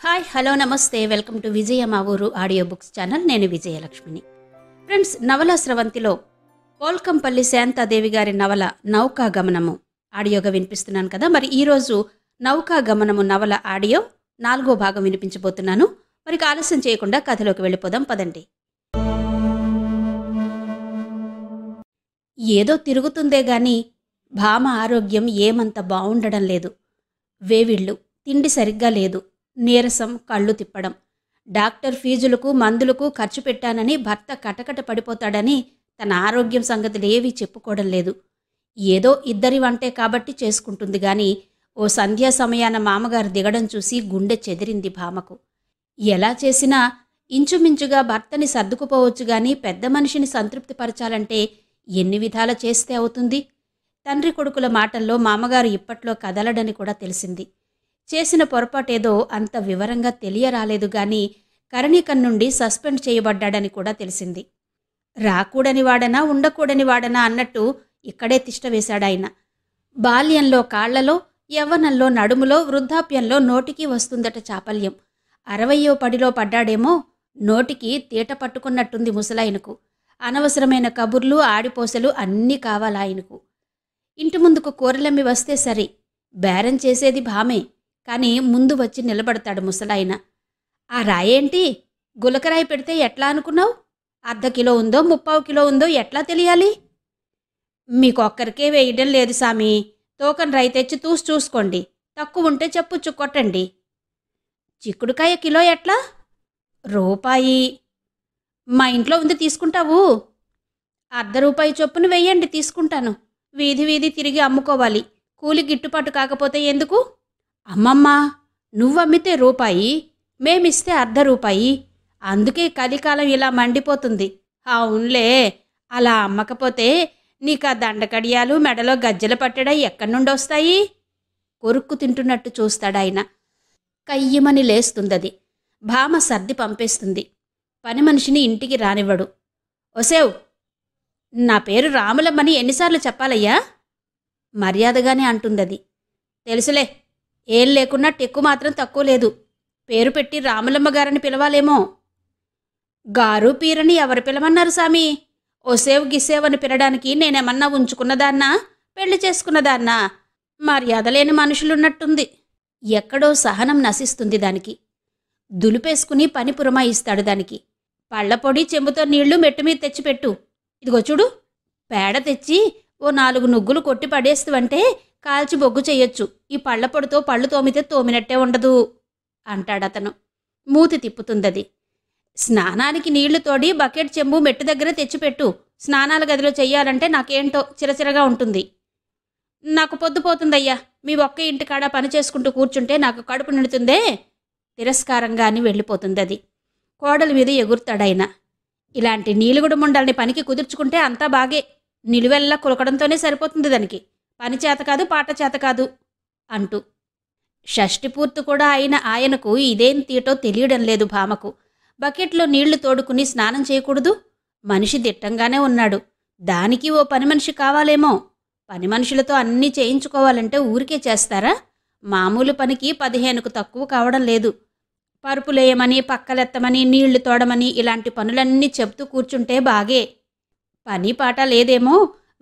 Hi hello నమస్తే welcome to విజయ మా ఊరు ఆడియో బుక్స్ ఛానల్. నేను విజయలక్ష్మిని. ఫ్రెండ్స్, నవల స్రవంతిలో పోల్కంపల్లి శాంతాదేవి గారి నవల నౌకా గమనము ఆడియోగా వినిపిస్తున్నాను కదా. మరి ఈరోజు నౌకా గమనము నవల ఆడియో 4వ భాగం వినిపించబోతున్నాను. మరి ఆలస్యం చేయకుండా కథలోకి వెళ్ళిపోదాం పదండి. ఏదో తిరుగుతుందే గాని భామ ఆరోగ్యం ఏమంత బావుండడం లేదు. వేవిళ్ళు, తిండి సరిగ్గా లేదు, నీరసం, కళ్ళు తిప్పడం. డాక్టర్ ఫీజులకు మందులకు ఖర్చు పెట్టానని భర్త కటకట పడిపోతాడని తన ఆరోగ్యం సంగతులు ఏవీ చెప్పుకోవడం లేదు. ఏదో ఇద్దరి వంటే కాబట్టి చేసుకుంటుంది గాని ఓ సంధ్యా సమయాన మామగారు దిగడం చూసి గుండె చెదిరింది భామకు. ఎలా చేసినా ఇంచుమించుగా భర్తని సర్దుకుపోవచ్చు గాని పెద్ద మనిషిని సంతృప్తిపరచాలంటే ఎన్ని విధాల చేస్తే అవుతుంది? తండ్రి కొడుకుల మాటల్లో మామగారు ఇప్పట్లో కదలడని కూడా తెలిసింది. చేసిన పొరపాటేదో అంత వివరంగా తెలియరాలేదు గాని కరణికన్ నుండి సస్పెండ్ చేయబడ్డాడని కూడా తెలిసింది. రాకూడని వాడనా ఉండకూడని వాడనా అన్నట్టు ఇక్కడే తిష్ట వేశాడాయన. బాల్యంలో కాళ్లలో, యవ్వనంలో నడుములో, వృద్ధాప్యంలో నోటికి వస్తుందట చాపల్యం. 60వ పడిలో పడ్డాడేమో. నోటికి తీట పట్టుకున్నట్టుంది ముసలాయనకు. అనవసరమైన కబుర్లు, ఆడిపోసలు అన్నీ కావాలాయనకు. ఇంటి ముందుకు కూరలమ్మి వస్తే సరి, బేరం చేసేది భామే. కానీ ముందు వచ్చి నిలబడతాడు ముసలాయన. ఆ రాయేంటి? గులకరాయి పెడితే ఎట్లా అనుకున్నావు? అర్ధ కిలో ఉందో 30 కిలో ఉందో ఎట్లా తెలియాలి? మీకొక్కరికే వేయడం లేదు సామి. తోకన్ రాయి తెచ్చి చూసుకోండి. తక్కువ ఉంటే చెప్పుచ్చు కొట్టండి. చిక్కుడుకాయ కిలో ఎట్లా? రూపాయి. మా ఇంట్లో ఉంది తీసుకుంటావు? ₹1 చొప్పున వెయ్యండి, తీసుకుంటాను. వీధి వీధి తిరిగి అమ్ముకోవాలి. కూలి గిట్టుబాటు కాకపోతే ఎందుకు? అమ్మమ్మా, నువ్వమ్మితే రూపాయి, మేమిస్తే ₹1. అందుకే కలికాలం ఇలా మండిపోతుంది. అవునులే, అలా అమ్మకపోతే నీకా దండకడియాలు, మెడలో గజ్జెల పట్టడా ఎక్కడి నుండి వస్తాయి? కొరుక్కు తింటున్నట్టు చూస్తాడాయన. కయ్యమని లేస్తుందది. భామ సర్ది పంపేస్తుంది. పని మనిషిని ఇంటికి రానివ్వడు. ఒసేవ్, నా పేరు రాములమ్మని ఎన్నిసార్లు చెప్పాలయ్యా? మర్యాదగానే అంటుందది. తెలుసులే, ఏం లేకున్నా టెక్కు మాత్రం తక్కువ లేదు. పేరు పెట్టి రాములమ్మ గారని పిలవాలేమో. గారు పీరని ఎవరు పిలవన్నారు సామి? ఒసేవ్ గిసేవని పిలడానికి నేనేమన్నా ఉంచుకున్నదాన్నా, పెళ్లి చేసుకున్నదాన్నా? మర్యాద లేని మనుషులున్నట్టుంది. ఎక్కడో సహనం నశిస్తుంది దానికి. దులిపేసుకుని పని పురమాయిస్తాడు దానికి. పళ్లపొడి, చెంబుతో నీళ్లు మెట్టుమీద తెచ్చిపెట్టు. ఇదిగో చూడు, పేడ తెచ్చి ఓ 4 నుగ్గులు కొట్టి పడేస్తువంటే కాల్చి బొగ్గు చెయ్యొచ్చు. ఈ పళ్లపొడితో పళ్ళు తోమితే తోమినట్టే ఉండదు అంటాడతను. మూతి తిప్పుతుందది. స్నానానికి నీళ్లు తోడి బకెట్, చెంబు మెట్టు దగ్గర తెచ్చిపెట్టు. స్నానాల గదిలో చెయ్యాలంటే నాకేంటో చిరచిరగా ఉంటుంది. నాకు పొద్దుపోతుందయ్యా. మీ ఒక్క ఇంటికాడ పని చేసుకుంటూ కూర్చుంటే నాకు కడుపు నిండుతుందే. తిరస్కారంగా అని వెళ్ళిపోతుందది. కోడలి మీద ఎగురుతాడాయన. ఇలాంటి నీలుగుడు ముండల్ని పనికి కుదుర్చుకుంటే అంతా బాగే. నిలువెల్లా కులకడంతోనే సరిపోతుంది దానికి. పని చేత కాదు, పాట చేత కాదు అంటూ. షష్టి పూర్తి కూడా అయిన ఆయనకు ఇదేం తీటో తెలియడం లేదు భామకు. బకెట్లో నీళ్లు తోడుకుని స్నానం చేయకూడదు? మనిషి దిట్టంగానే ఉన్నాడు. దానికి ఓ పని మనిషి కావాలేమో. పని మనుషులతో అన్నీ చేయించుకోవాలంటే ఊరికే చేస్తారా? మామూలు పనికి 15కు తక్కువ కావడం లేదు. పరుపులేయమని, పక్కలెత్తమని, నీళ్లు తోడమని ఇలాంటి పనులన్నీ చెప్తూ కూర్చుంటే బాగే. పని పాట లేదేమో.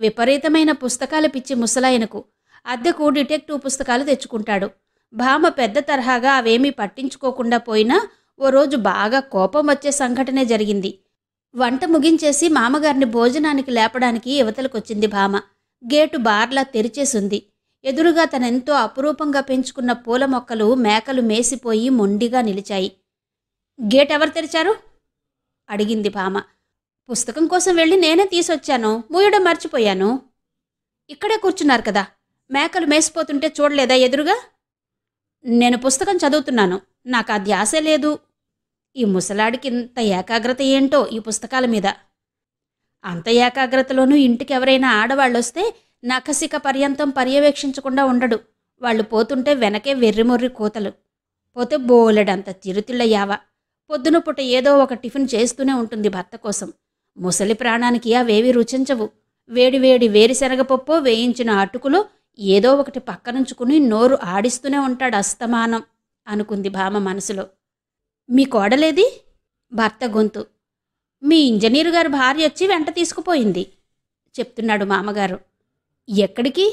విపరీతమైన పుస్తకాల పిచ్చి ముసలాయనకు. అద్దెకు డిటెక్టివ్ పుస్తకాలు తెచ్చుకుంటాడు. భామ పెద్ద తరహాగా అవేమీ పట్టించుకోకుండా పోయినా ఓ రోజు బాగా కోపం వచ్చే సంఘటనే జరిగింది. వంట ముగించేసి మామగారిని భోజనానికి లేపడానికి యువతలకొచ్చింది భామ. గేటు బార్లా తెరిచేసుంది. ఎదురుగా తనెంతో అపురూపంగా పెంచుకున్న పూల మొక్కలు, మేకలు మేసిపోయి మొండిగా నిలిచాయి. గేటెవరు తెరిచారు? అడిగింది భామ. పుస్తకం కోసం వెళ్ళి నేనే తీసొచ్చాను, మూయడం మర్చిపోయాను. ఇక్కడే కూర్చున్నారు కదా, మేకలు మేసిపోతుంటే చూడలేదా ఎదురుగా? నేను పుస్తకం చదువుతున్నాను, నాకు ఆ ధ్యాసే లేదు. ఈ ముసలాడికి ఇంత ఏకాగ్రత ఏంటో ఈ పుస్తకాల మీద. అంత ఏకాగ్రతలోనూ ఇంటికి ఎవరైనా ఆడవాళ్ళొస్తే నఖసిక పర్యంతం పర్యవేక్షించకుండా ఉండడు. వాళ్ళు పోతుంటే వెనకే వెర్రిమొర్రి కూతలు. పోతే బోలెడంత చిరుతిళ్ళ యావ. పొద్దున పూట ఏదో ఒక టిఫిన్ చేస్తూనే ఉంటుంది భర్త కోసం. ముసలి ప్రాణానికి అవేవి రుచించవు. వేడివేడి వేరుశనగపప్పు, వేయించిన అటుకులో ఏదో ఒకటి పక్కనుంచుకుని నోరు ఆడిస్తూనే ఉంటాడు అస్తమానం. అనుకుంది భామ మనసులో. మీ కోడలేది? భర్త గొంతు. మీ ఇంజనీరు గారి భార్య వచ్చి వెంట తీసుకుపోయింది చెప్తున్నాడు మామగారు. ఎక్కడికి?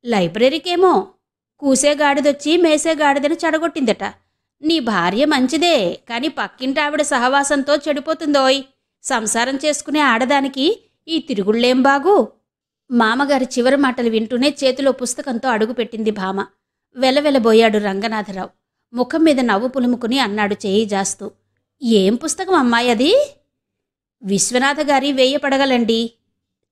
లైబ్రరీకేమో. కూసే గాడిదొచ్చి మేసే గాడిదని చెడగొట్టిందట. నీ భార్య మంచిదే, కాని పక్కింటి ఆవిడ సహవాసంతో చెడిపోతుందోయ్. సంసారం చేసుకునే ఆడదానికి ఈ తిరుగుళ్ళేం బాగు? మామగారి చివరి మాటలు వింటూనే చేతిలో పుస్తకంతో అడుగుపెట్టింది భామ. వెలవెలబోయాడు రంగనాథరావు. ముఖం మీద నవ్వు పులుముకుని అన్నాడు చేయి జాస్తూ. ఏం పుస్తకం అమ్మాయి అది? విశ్వనాథ గారి వేయి పడగలండి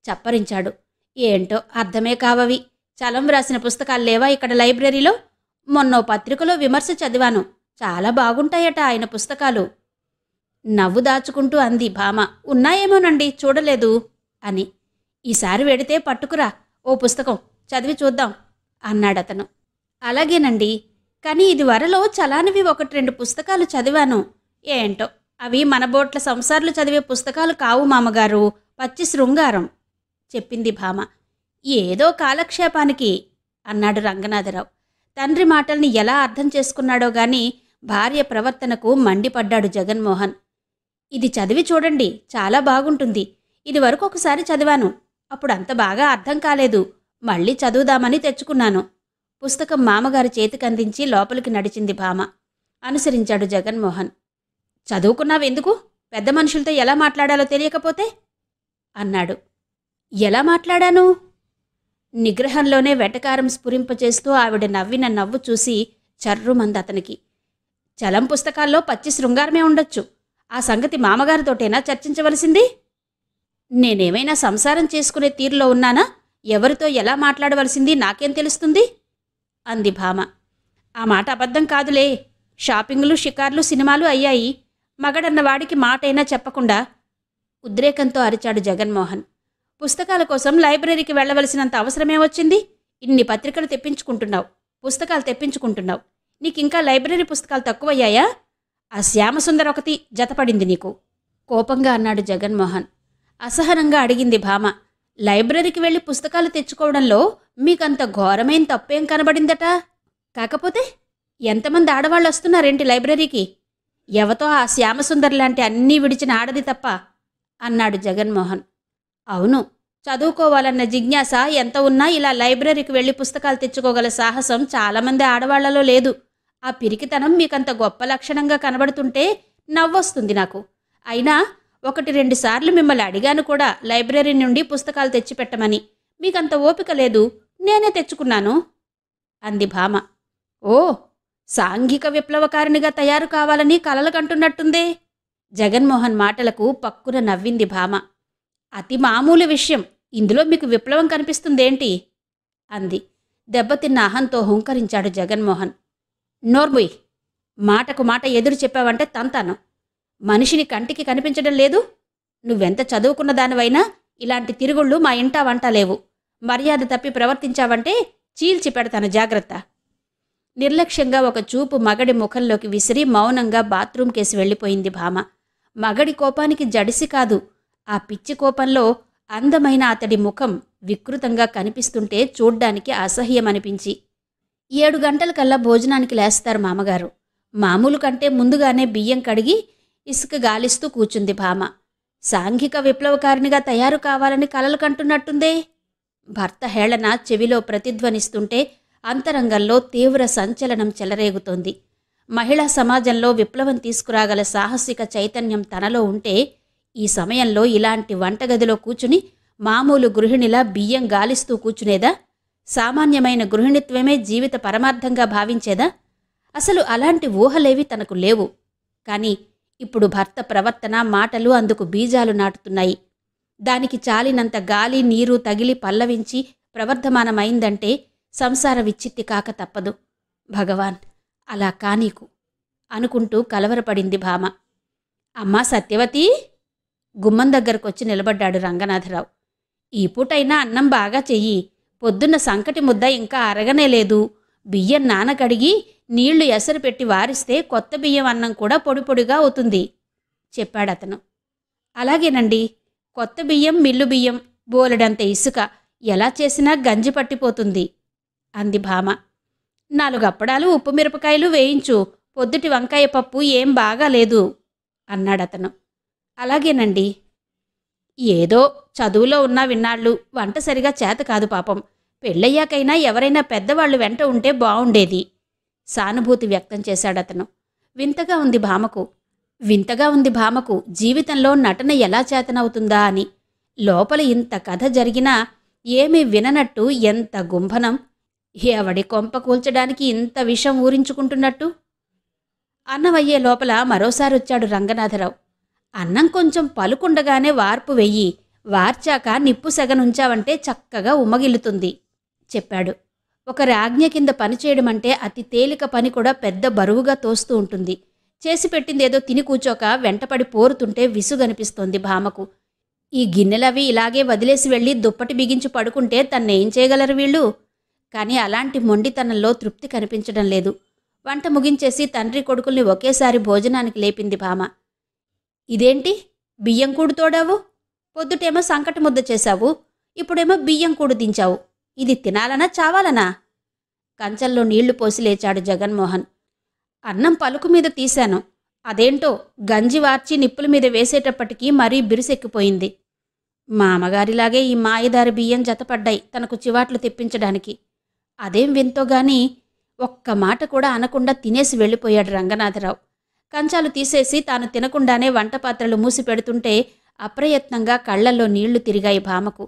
చప్పరించాడు. ఏంటో అర్థమే కావవి. చలం వ్రాసిన పుస్తకాలు లేవా ఇక్కడ లైబ్రరీలో? మొన్నో పత్రికలో విమర్శ చదివాను. చాలా బాగుంటాయట ఆయన పుస్తకాలు. నవ్వు దాచుకుంటూ అంది భామ. ఉన్నాయేమోనండి, చూడలేదు అని. ఈసారి వెడితే పట్టుకురా ఓ పుస్తకం, చదివి చూద్దాం అన్నాడతను. అలాగేనండి, కానీ ఇది వరలో చలానివి 1-2 పుస్తకాలు చదివాను. ఏంటో అవి మన బోట్ల సంసార్లు చదివే పుస్తకాలు కావు మామగారు, పచ్చి శృంగారం చెప్పింది భామ. ఏదో కాలక్షేపానికి అన్నాడు రంగనాథరావు. తండ్రి మాటల్ని ఎలా అర్థం చేసుకున్నాడో గాని భార్య ప్రవర్తనకు మండిపడ్డాడు జగన్మోహన్. ఇది చదివి చూడండి, చాలా బాగుంటుంది. ఇది వరకు ఒకసారి చదివాను, అప్పుడు అంత బాగా అర్థం కాలేదు. మళ్ళీ చదువుదామని తెచ్చుకున్నాను. పుస్తకం మామగారి చేతికందించి లోపలికి నడిచింది భామ. అనుసరించాడు జగన్మోహన్. చదువుకున్నావెందుకు? పెద్ద మనుషులతో ఎలా మాట్లాడాలో తెలియకపోతే అన్నాడు. ఎలా మాట్లాడాను? నిగ్రహంలోనే వెటకారం స్ఫురింపచేస్తూ ఆవిడ నవ్విన నవ్వు చూసి చర్రుమందతనికి. చలం పుస్తకాల్లో పచ్చి శృంగారమే ఉండొచ్చు. ఆ సంగతి మామగారితోటేనా చర్చించవలసింది? నేనేమైనా సంసారం చేసుకునే తీరులో ఉన్నానా? ఎవరితో ఎలా మాట్లాడవలసింది నాకేం తెలుస్తుంది అంది భామ. ఆ మాట అబద్ధం కాదులే. షాపింగులు, షికార్లు, సినిమాలు అయ్యాయి. మగడన్న వాడికి మాటైనా చెప్పకుండా ఉద్రేకంతో అరిచాడు జగన్మోహన్. పుస్తకాల కోసం లైబ్రరీకి వెళ్లవలసినంత అవసరమే వచ్చింది? ఇన్ని పత్రికలు తెప్పించుకుంటున్నావు, పుస్తకాలు తెప్పించుకుంటున్నావు. నీకింకా లైబ్రరీ పుస్తకాలు తక్కువయ్యాయా? ఆ శ్యామసుందర ఒకటి జతపడింది నీకు కోపంగా అన్నాడు జగన్మోహన్. అసహనంగా అడిగింది భామ. లైబ్రరీకి వెళ్ళి పుస్తకాలు తెచ్చుకోవడంలో మీకంత ఘోరమైన తప్పేం కనబడిందట? కాకపోతే ఎంతమంది ఆడవాళ్ళు వస్తున్నారేంటి లైబ్రరీకి? ఎవతో ఆ శ్యామసుందర్ లాంటి అన్నీ విడిచిన ఆడది తప్ప అన్నాడు జగన్మోహన్. అవును, చదువుకోవాలన్న జిజ్ఞాస ఎంత ఉన్నా ఇలా లైబ్రరీకి వెళ్ళి పుస్తకాలు తెచ్చుకోగల సాహసం చాలామంది ఆడవాళ్లలో లేదు. ఆ పిరికితనం మీకంత గొప్ప లక్షణంగా కనబడుతుంటే నవ్వొస్తుంది నాకు. అయినా 1-2 సార్లు మిమ్మల్ని అడిగాను కూడా లైబ్రరీ నుండి పుస్తకాలు తెచ్చిపెట్టమని. మీకంత ఓపిక లేదు, నేనే తెచ్చుకున్నాను అంది భామ. ఓ, సాంఘిక విప్లవకారినిగా తయారు కావాలని కలలు కంటున్నట్టుందే. జగన్మోహన్ మాటలకు పక్కున నవ్వింది భామ. అతి మామూలు విషయం, ఇందులో మీకు విప్లవం కనిపిస్తుందేంటి అంది. దెబ్బతిన్న అహంతో హుంకరించాడు జగన్మోహన్. నోర్ముయ్, మాటకు మాట ఎదురు చెప్పావంటే తంతాను. మనిషిని కంటికి కనిపించడం లేదు? నువ్వెంత చదువుకున్న దానివైనా ఇలాంటి తిరుగుళ్ళు మా ఇంటా వంట లేవు. మర్యాద తప్పి ప్రవర్తించావంటే చీల్చి పెడతాను, జాగ్రత్త. నిర్లక్ష్యంగా ఒక చూపు మగడి ముఖంలోకి విసిరి మౌనంగా బాత్రూంకేసి వెళ్ళిపోయింది భామ. మగడి కోపానికి జడిసి కాదు, ఆ పిచ్చి కోపంలో అందమైన అతడి ముఖం వికృతంగా కనిపిస్తుంటే చూడ్డానికి అసహ్యమనిపించి. 7 గంటలకల్లా భోజనానికి లేస్తారు మామగారు. మామూలు కంటే ముందుగానే బియ్యం కడిగి ఇసుక గాలిస్తూ కూచుంది భామ. సాంఘిక విప్లవకారినిగా తయారు కావాలని కలలు కంటున్నట్టుందే. భర్త హేళన చెవిలో ప్రతిధ్వనిస్తుంటే అంతరంగంలో తీవ్ర సంచలనం చెలరేగుతోంది. మహిళా సమాజంలో విప్లవం తీసుకురాగల సాహసిక చైతన్యం తనలో ఉంటే ఈ సమయంలో ఇలాంటి వంటగదిలో కూచుని మామూలు గృహిణిలా బియ్యం గాలిస్తూ కూచునేదా? సామాన్యమైన గృహిణిత్వమే జీవిత పరమార్థంగా భావించేదా? అసలు అలాంటి ఊహలేవి తనకు లేవు. కాని ఇప్పుడు భర్త ప్రవర్తన, మాటలు అందుకు బీజాలు నాటుతున్నాయి. దానికి చాలినంత గాలి, నీరు తగిలి పల్లవించి ప్రవర్ధమానమైందంటే సంసార విచ్చిత్తి కాక తప్పదు. భగవాన్, అలా కానీకు అనుకుంటూ కలవరపడింది భామ. అమ్మా సత్యవతి! గుమ్మం దగ్గరకొచ్చి నిలబడ్డాడు రంగనాథరావు. ఈ పూటైనా అన్నం బాగా చెయ్యి. పొద్దున్న సంకటి ముద్ద ఇంకా అరగనే లేదు. బియ్యం నానకడిగి నీళ్లు ఎసరు పెట్టి వారిస్తే కొత్త బియ్యం అన్నం కూడా పొడి పొడిగా అవుతుంది చెప్పాడతను. అలాగేనండి. కొత్త బియ్యం, మిల్లు బియ్యం, బోలెడంత ఇసుక, ఎలా చేసినా గంజి పట్టిపోతుంది అంది భామ. 4 అప్పడాలు ఉప్పు మిరపకాయలు వేయించు, పొద్దుటి వంకాయ పప్పు ఏం బాగాలేదు అన్నాడతను. అలాగేనండి. ఏదో చదువులో ఉన్న విన్నాళ్ళు వంట సరిగా చేత కాదు పాపం. పెళ్ళయ్యాకైనా ఎవరైనా పెద్దవాళ్ళు వెంట ఉంటే బావుండేది సానుభూతి వ్యక్తం చేశాడతను. వింతగా ఉంది భామకు జీవితంలో నటన ఎలా చేతనవుతుందా అని. లోపల ఇంత కథ జరిగినా ఏమీ విననట్టు ఎంత గుంభనం. ఎవడి కొంప కూల్చడానికి ఇంత విషం ఊరించుకుంటున్నట్టు. అన్నమయ్యే లోపల మరోసారొచ్చాడు రంగనాథరావు. అన్నం కొంచెం పలుకుండగానే వార్పు వెయ్యి, వార్చాక నిప్పు సెగనుంచావంటే చక్కగా ఉమ్మగిల్లుతుంది చెప్పాడు. ఒకరి ఆజ్ఞ కింద పనిచేయడమంటే అతి తేలిక పని కూడా పెద్ద బరువుగా తోస్తూ ఉంటుంది. చేసి పెట్టిందేదో తిని కూచోక వెంటపడి పోరుతుంటే విసుగనిపిస్తోంది భామకు. ఈ గిన్నెలవి ఇలాగే వదిలేసి వెళ్ళి దుప్పటి బిగించి పడుకుంటే తన్నేం చేయగలరు వీళ్ళు? కానీ అలాంటి మొండితనంలో తృప్తి కనిపించడం లేదు. వంట ముగించేసి తండ్రి కొడుకుల్ని ఒకేసారి భోజనానికి లేపింది భామ. ఇదేంటి బియ్యం కూడు తోడావు? పొద్దుటేమో సంకటి ముద్ద చేశావు, ఇప్పుడేమో బియ్యం కూడు దించావు. ఇది తినాలనా చావాలనా? కంచంలో నీళ్లు పోసి లేచాడు జగన్మోహన్. అన్నం పలుకు మీద తీశాను, అదేంటో గంజి వార్చి నిప్పుల మీద వేసేటప్పటికీ మరీ బిరుసెక్కిపోయింది. మా అమ్మగారిలాగే ఈ మాయదారి బియ్యం జతపడ్డాయి తనకు చివాట్లు తెప్పించడానికి. అదేం వింతోగాని ఒక్క మాట కూడా అనకుండా తినేసి వెళ్ళిపోయాడు రంగనాథరావు. కంచాలు తీసేసి తాను తినకుండానే వంటపాత్రలు మూసి పెడుతుంటే అప్రయత్నంగా కళ్లల్లో నీళ్లు తిరిగాయి భామకు.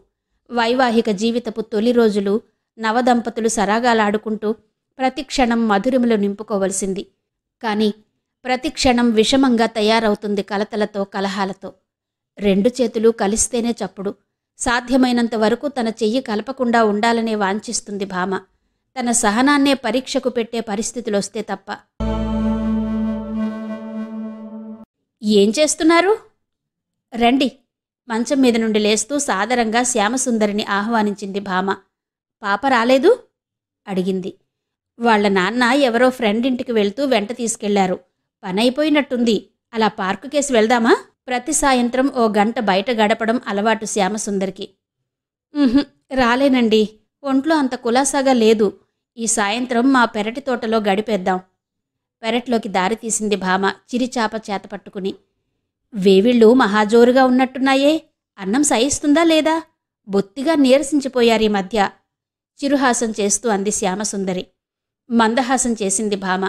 వైవాహిక జీవితపు తొలి రోజులు నవదంపతులు సరాగాలాడుకుంటూ ప్రతిక్షణం మధురిమలు నింపుకోవలసింది. కానీ ప్రతిక్షణం విషమంగా తయారవుతుంది కలతలతో కలహాలతో. 2 చేతులు కలిస్తేనే చప్పుడు. సాధ్యమైనంత వరకు తన చెయ్యి కలపకుండా ఉండాలనే వాంఛిస్తుంది భామ. తన సహనాన్నే పరీక్షకు పెట్టే పరిస్థితులొస్తే తప్ప. ఏం చేస్తున్నారు? రండి. మంచం మీద నుండి లేస్తూ సాదరంగా శ్యామసుందరిని ఆహ్వానించింది భామ. పాప రాలేదు? అడిగింది. వాళ్ల నాన్న ఎవరో ఫ్రెండ్ ఇంటికి వెళ్తూ వెంట తీసుకెళ్లారు. పనైపోయినట్టుంది. అలా పార్కుకేసి వెళ్దామా? ప్రతి సాయంత్రం ఓ గంట బయట గడపడం అలవాటు శ్యామసుందరికి. రాలేనండి, ఒంట్లో అంత కులాసాగా లేదు. ఈ సాయంత్రం మా పెరటి తోటలో గడిపేద్దాం. పెరట్లోకి దారి తీసింది భామ చిరిచాప చేత పట్టుకుని. వేవిళ్ళు మహాజోరుగా ఉన్నట్టున్నాయే, అన్నం సహిస్తుందా లేదా? బొత్తిగా నీరసించిపోయారీ మధ్య చిరుహాసం చేస్తూ అంది శ్యామసుందరి. మందహాసం చేసింది భామ.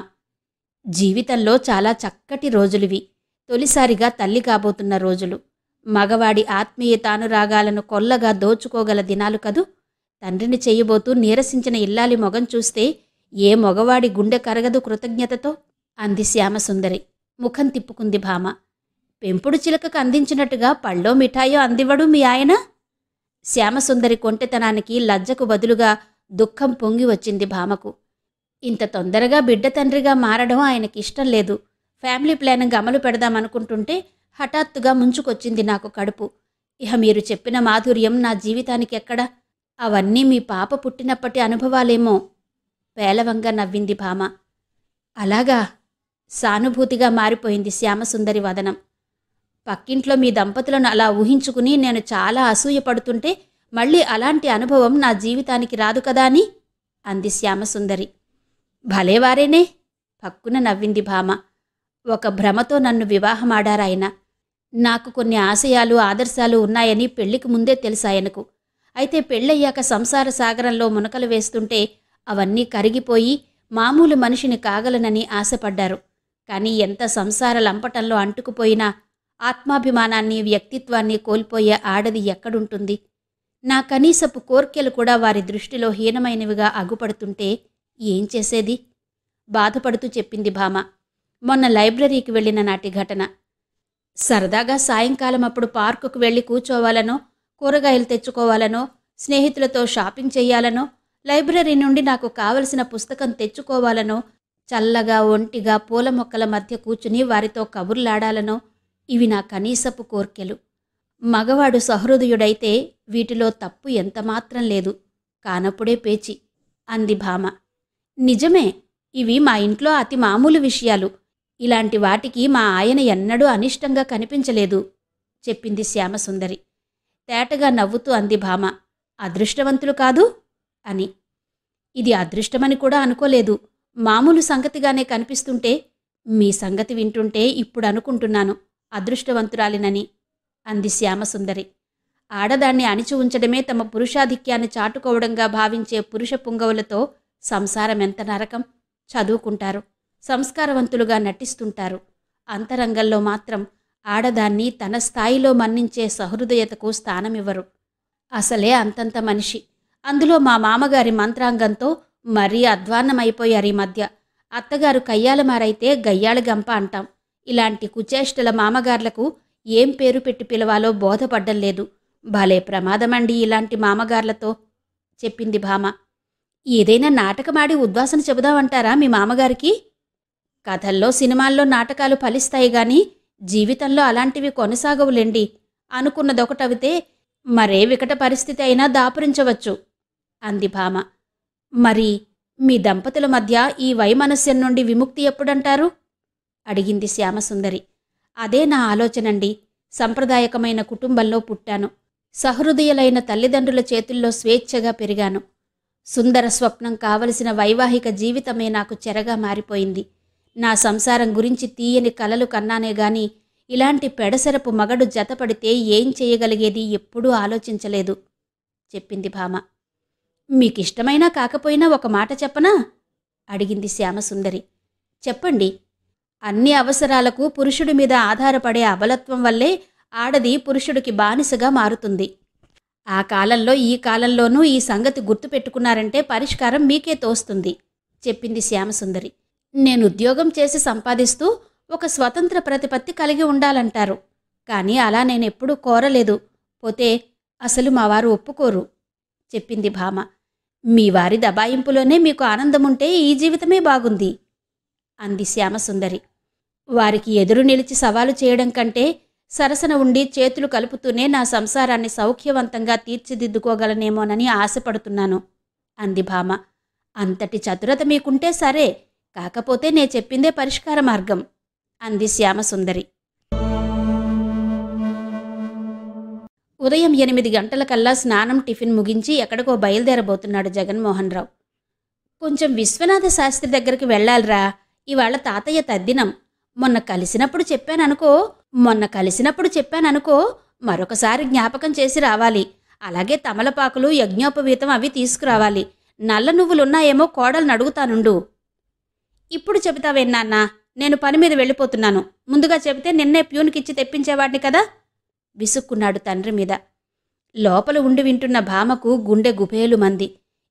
జీవితంలో చాలా చక్కటి రోజులివి. తొలిసారిగా తల్లి కాబోతున్న రోజులు. మగవాడి ఆత్మీయతానురాగాలను కొల్లగా దోచుకోగల దినాలు కదూ. తండ్రిని చెయ్యబోతూ నీరసించిన ఇల్లాలి మొగం చూస్తే ఏ మొగవాడి గుండె కరగదు కృతజ్ఞతతో అంది శ్యామసుందరి. ముఖం తిప్పుకుంది భామ. పెంపుడు చిలకకు అందించినట్టుగా పళ్ళో మిఠాయో అందివ్వడు మీ ఆయన? శ్యామసుందరి కొంటెతనానికి లజ్జకు బదులుగా దుఃఖం పొంగి వచ్చింది భామకు. ఇంత తొందరగా బిడ్డ తండ్రిగా మారడం ఆయనకిష్టం లేదు. ఫ్యామిలీ ప్లానింగ్ అమలు పెడదామనుకుంటుంటే హఠాత్తుగా ముంచుకొచ్చింది నాకు కడుపు. ఇహ మీరు చెప్పిన మాధుర్యం నా జీవితానికెక్కడ? అవన్నీ మీ పాప పుట్టినప్పటి అనుభవాలేమో. పేలవంగా నవ్వింది భామ. అలాగా? సానుభూతిగా మారిపోయింది శ్యామసుందరి వదనం. పక్కింట్లో మీ దంపతులను అలా ఊహించుకుని నేను చాలా అసూయపడుతుంటే మళ్ళీ అలాంటి అనుభవం నా జీవితానికి రాదు కదా అని అంది శ్యామసుందరి. భలేవారేనే పక్కున నవ్వింది భామ. ఒక భ్రమతో నన్ను వివాహమాడారాయన. నాకు కొన్ని ఆశయాలు ఆదర్శాలు ఉన్నాయని పెళ్లికి ముందే తెలుసాయనకు. అయితే పెళ్ళయ్యాక సంసార సాగరంలో మునకలు వేస్తుంటే అవన్నీ కరిగిపోయి మామూలు మనిషిని కాగలనని ఆశపడ్డారు. కానీ ఎంత సంసార లంపటంలో అంటుకుపోయినా ఆత్మాభిమానాన్ని వ్యక్తిత్వాన్ని కోల్పోయే ఆడది ఎక్కడుంటుంది? నా కనీసపు కోర్కెలు కూడా వారి దృష్టిలో హీనమైనవిగా అగుపడుతుంటే ఏం చేసేది? బాధపడుతూ చెప్పింది భామ. మొన్న లైబ్రరీకి వెళ్ళిన నాటి ఘటన. సరదాగా సాయంకాలం అప్పుడు పార్కుకు వెళ్ళి కూర్చోవాలనో, కూరగాయలు తెచ్చుకోవాలనో, స్నేహితులతో షాపింగ్ చెయ్యాలనో, లైబ్రరీ నుండి నాకు కావలసిన పుస్తకం తెచ్చుకోవాలనో, చల్లగా ఒంటిగా పూల మొక్కల మధ్య కూర్చుని వారితో కబుర్లాడాలనో ఇవి నా కనీసపు కోర్కెలు. మగవాడు సహృదయుడైతే వీటిలో తప్పు ఎంతమాత్రం లేదు. కానప్పుడే పేచి అంది భామ. నిజమే, ఇవి మా ఇంట్లో అతి మామూలు విషయాలు. ఇలాంటి వాటికి మా ఆయన ఎన్నడూ అనిష్టంగా కనిపించలేదు చెప్పింది శ్యామసుందరి. తేటగా నవ్వుతూ అంది భామ. అదృష్టవంతులు కాదు అని. ఇది అదృష్టమని కూడా అనుకోలేదు. మామూలు సంగతిగానే కనిపిస్తుంటే మీ సంగతి వింటుంటే ఇప్పుడు అనుకుంటున్నాను అదృష్టవంతురాలినని అంది శ్యామసుందరి. ఆడదాన్ని అణిచి ఉంచడమే తమ పురుషాధిక్యాన్ని చాటుకోవడంగా భావించే పురుష పుంగవులతో సంసారమెంత నరకం. చదువుకుంటారు, సంస్కారవంతులుగా నటిస్తుంటారు. అంతరంగంలో మాత్రం ఆడదాన్ని తన స్థాయిలో మన్నించే సహృదయతకు స్థానమివ్వరు. అసలే అంతంత మనిషి. అందులో మా మామగారి మంత్రాంగంతో మరీ అధ్వాన్నమైపోయారు ఈ మధ్య. అత్తగారు కయ్యాలమారైతే గయ్యాళగంప అంటాం. ఇలాంటి కుచేష్టల మామగార్లకు ఏం పేరు పెట్టి పిలవాలో బోధపడ్డం లేదు. భలే ప్రమాదమండి ఇలాంటి మామగార్లతో చెప్పింది భామ. ఏదైనా నాటకమాడి ఉద్వాసన చెబుదామంటారా మీ మామగారికి? కథల్లో సినిమాల్లో నాటకాలు ఫలిస్తాయి గాని జీవితంలో అలాంటివి కొనసాగవులేండి. అనుకున్నదొకటవితే మరే వికట పరిస్థితి అయినా దాపురించవచ్చు అంది భామ. మరి మీ దంపతుల మధ్య ఈ వైమనస్యం నుండి విముక్తి ఎప్పుడంటారు? అడిగింది శ్యామసుందరి. అదే నా ఆలోచనండి. సంప్రదాయకమైన కుటుంబంలో పుట్టాను. సహృదయులైన తల్లిదండ్రుల చేతుల్లో స్వేచ్ఛగా పెరిగాను. సుందర స్వప్నం కావలసిన వైవాహిక జీవితమే నాకు చెరగా మారిపోయింది. నా సంసారం గురించి తీయని కలలు కన్నానే గాని ఇలాంటి పెడసరపు మగడు జతపడితే ఏం చేయగలిగేది ఎప్పుడూ ఆలోచించలేదు చెప్పింది భామ. మీకిష్టమైనా కాకపోయినా ఒక మాట చెప్పనా? అడిగింది శ్యామసుందరి. చెప్పండి. అన్ని అవసరాలకు పురుషుడి మీద ఆధారపడే అబలత్వం వల్లే ఆడది పురుషుడికి బానిసగా మారుతుంది. ఆ కాలంలో ఈ కాలంలోనూ ఈ సంగతి గుర్తుపెట్టుకున్నారంటే పరిష్కారం మీకే తోస్తుంది చెప్పింది శ్యామసుందరి. నేను ఉద్యోగం చేసి సంపాదిస్తూ ఒక స్వతంత్ర ప్రతిపత్తి కలిగి ఉండాలంటారు. కానీ అలా నేనెప్పుడూ కోరలేదు. పోతే అసలు మా వారు ఒప్పుకోరు చెప్పింది భామ. మీ వారి దబాయింపులోనే మీకు ఆనందముంటే ఈ జీవితమే బాగుంది అంది శ్యామసుందరి. వారికి ఎదురు నిలిచి సవాలు చేయడం కంటే సరసన ఉండి చేతులు కలుపుతూనే నా సంసారాన్ని సౌఖ్యవంతంగా తీర్చిదిద్దుకోగలనేమోనని ఆశపడుతున్నాను అంది భామ. అంతటి చతురత మీకుంటే సరే, కాకపోతే నే చెప్పిందే పరిష్కార మార్గం అంది శ్యామసుందరి. ఉదయం 8 గంటలకల్లా స్నానం టిఫిన్ ముగించి ఎక్కడికో బయలుదేరబోతున్నాడు జగన్మోహన్ రావు. కొంచెం విశ్వనాథ శాస్త్రి దగ్గరికి వెళ్ళాలిరా. ఇవాళ తాతయ్య తద్దినం. మొన్న కలిసినప్పుడు చెప్పాననుకో మరొకసారి జ్ఞాపకం చేసి రావాలి. అలాగే తమలపాకులు, యజ్ఞోపవీతం అవి తీసుకురావాలి. నల్ల నువ్వులున్నాయేమో కోడల్ని అడుగుతానుండు. ఇప్పుడు చెబుతావేన్నాన్నా? నేను పని మీద వెళ్ళిపోతున్నాను. ముందుగా చెబితే నిన్నే ప్యూన్కిచ్చి తెప్పించేవాడిని కదా విసుక్కున్నాడు తండ్రి మీద. లోపల ఉండి వింటున్న భామకు గుండె గుబేలు మంది.